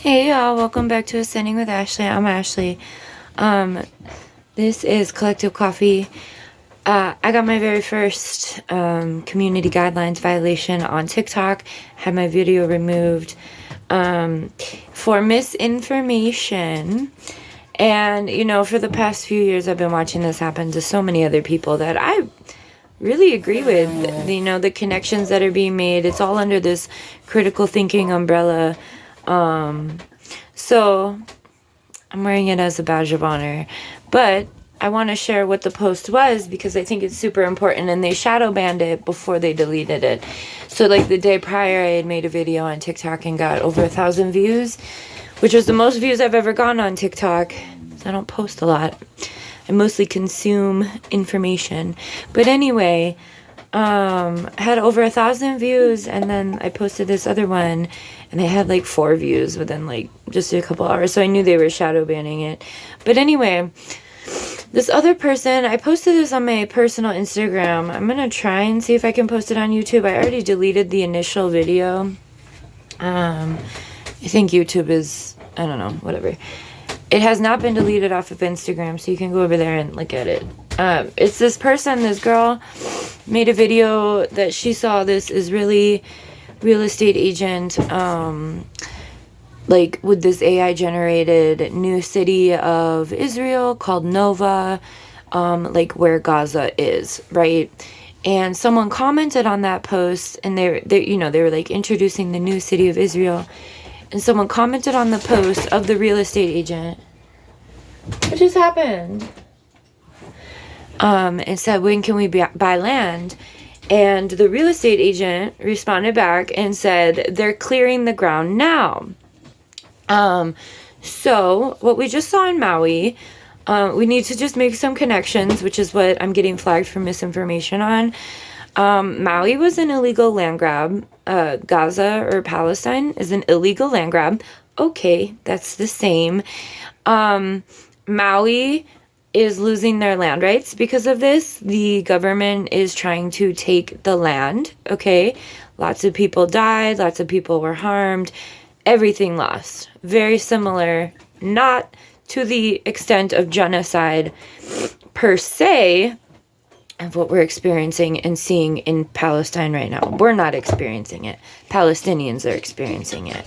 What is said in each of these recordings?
Hey y'all, welcome back to Ascending with Ashley. I'm Ashley. This is Collective Coffee. I got my very first community guidelines violation on TikTok. Had my video removed for misinformation. And, you know, for the past few years, I've been watching this happen to so many other people that I really agree with. You know, the connections that are being made. It's all under this critical thinking umbrella. So I'm wearing it as a badge of honor, but I want to share what the post was because I think it's super important, and they shadow banned it before they deleted it. So like the day prior, I had made a video on TikTok and got over 1,000 views, which was the most views I've ever gotten on TikTok. I don't post a lot. I mostly consume information. But anyway, I had over 1,000 views, and then I posted this other one and I had like 4 views within like just a couple hours, so I knew they were shadow banning it. But anyway, this other person, I posted this on my personal Instagram. I'm gonna try and see if I can post it on YouTube. I already deleted the initial video. I think YouTube is, I don't know, whatever. It has not been deleted off of Instagram, so you can go over there and look at it. It's this person, this girl, made a video that she saw this Israeli real estate agent, like with this AI generated new city of Israel called Nova, like where Gaza is, right? And someone commented on that post, and they were like introducing the new city of Israel. And someone commented on the post of the real estate agent. What just happened? And said, when can we buy land? And the real estate agent responded back and said, they're clearing the ground now. So what we just saw in Maui, we need to just make some connections, which is what I'm getting flagged for misinformation on. Maui was an illegal land grab. Gaza or Palestine is an illegal land grab. Okay, that's the same. Maui is losing their land rights because of this. The government is trying to take the land, okay? Lots of people died, lots of people were harmed, everything lost. Very similar, not to the extent of genocide per se, of what we're experiencing and seeing in Palestine right now. We're not experiencing it. Palestinians are experiencing it.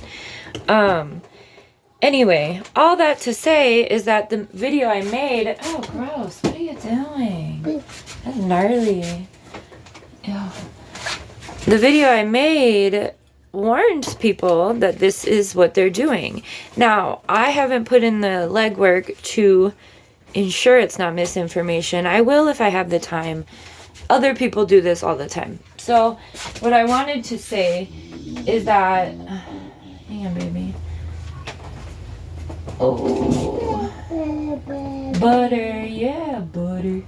Anyway, all that to say is that the video I made... Oh, gross. What are you doing? That's gnarly. Ew. The video I made warned people that this is what they're doing. Now, I haven't put in the legwork to ensure it's not misinformation. I will if I have the time. Other people do this all the time. So, what I wanted to say is that... Hang on, baby. Oh, butter, yeah, butter,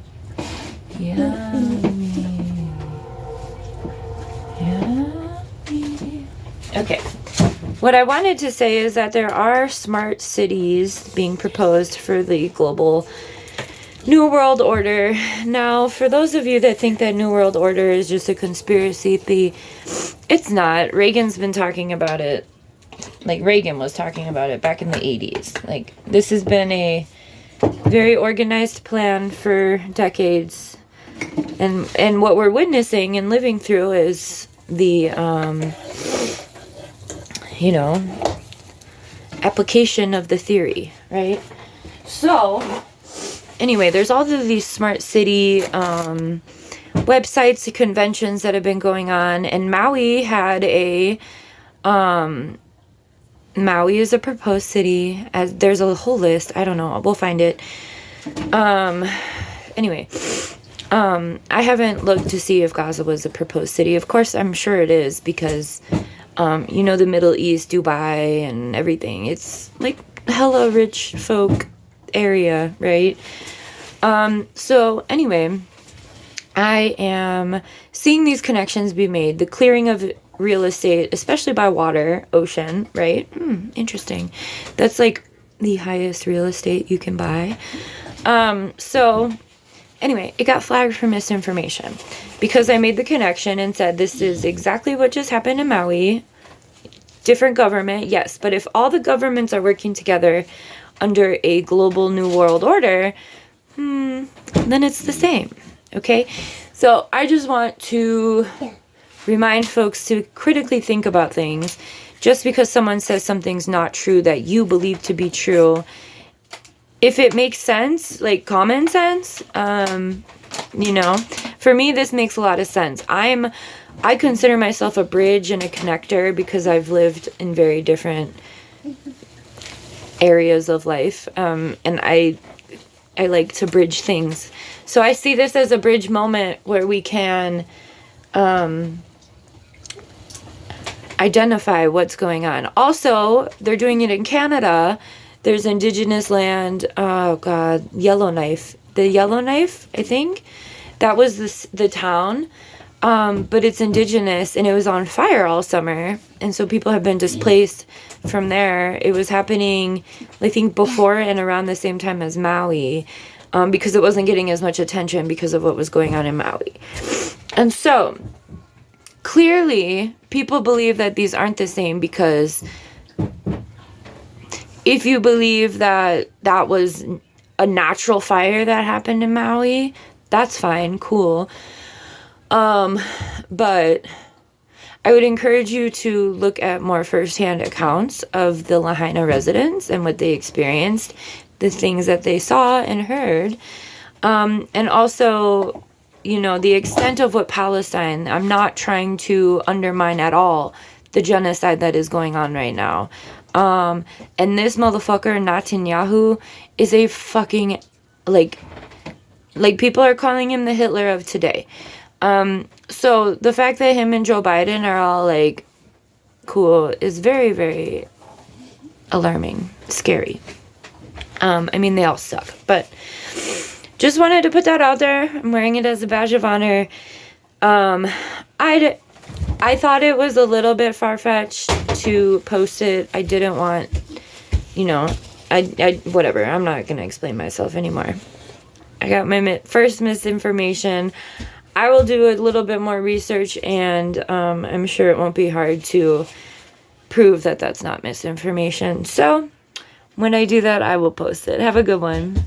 yummy, yummy. Okay, what I wanted to say is that there are smart cities being proposed for the global New World Order. Now, for those of you that think that New World Order is just a conspiracy theory, it's not. Reagan's been talking about it. Like, Reagan was talking about it back in the 80s. Like, this has been a very organized plan for decades. And what we're witnessing and living through is the, application of the theory, right? So, anyway, there's all of these smart city websites, conventions that have been going on. And Maui had a... Maui is a proposed city. As there's a whole list. I don't know. We'll find it. Anyway, I haven't looked to see if Gaza was a proposed city. Of course, I'm sure it is because, the Middle East, Dubai, and everything. It's like hella rich folk area, right? So anyway, I am seeing these connections be made. The clearing of real estate, especially by water, ocean, right? Interesting. That's like the highest real estate you can buy. So anyway, it got flagged for misinformation because I made the connection and said this is exactly what just happened in Maui. different government, yes, but if all the governments are working together under a global new world order, then it's the same, okay? So I just want to remind folks to critically think about things. Just because someone says something's not true that you believe to be true, if it makes sense, like common sense, you know, for me, this makes a lot of sense. I consider myself a bridge and a connector because I've lived in very different areas of life. And I like to bridge things. So I see this as a bridge moment where we can, identify what's going on. Also, they're doing it in Canada. There's Indigenous land, oh God, Yellowknife. The Yellowknife, I think. That was the town. But it's Indigenous and it was on fire all summer. And so people have been displaced from there. It was happening, I think, before and around the same time as Maui. Because it wasn't getting as much attention because of what was going on in Maui. And so clearly, people believe that these aren't the same because if you believe that that was a natural fire that happened in Maui, that's fine, cool. But I would encourage you to look at more firsthand accounts of the Lahaina residents and what they experienced, the things that they saw and heard, and also, you know, the extent of what Palestine, I'm not trying to undermine at all the genocide that is going on right now. And this motherfucker, Netanyahu, is a fucking, like people are calling him the Hitler of today. So the fact that him and Joe Biden are all, like, cool is very, very alarming, scary. I mean, they all suck, but just wanted to put that out there. I'm wearing it as a badge of honor. I thought it was a little bit far-fetched to post it. I didn't want, you know, whatever. I'm not going to explain myself anymore. I got my first misinformation. I will do a little bit more research, and I'm sure it won't be hard to prove that that's not misinformation. So when I do that, I will post it. Have a good one.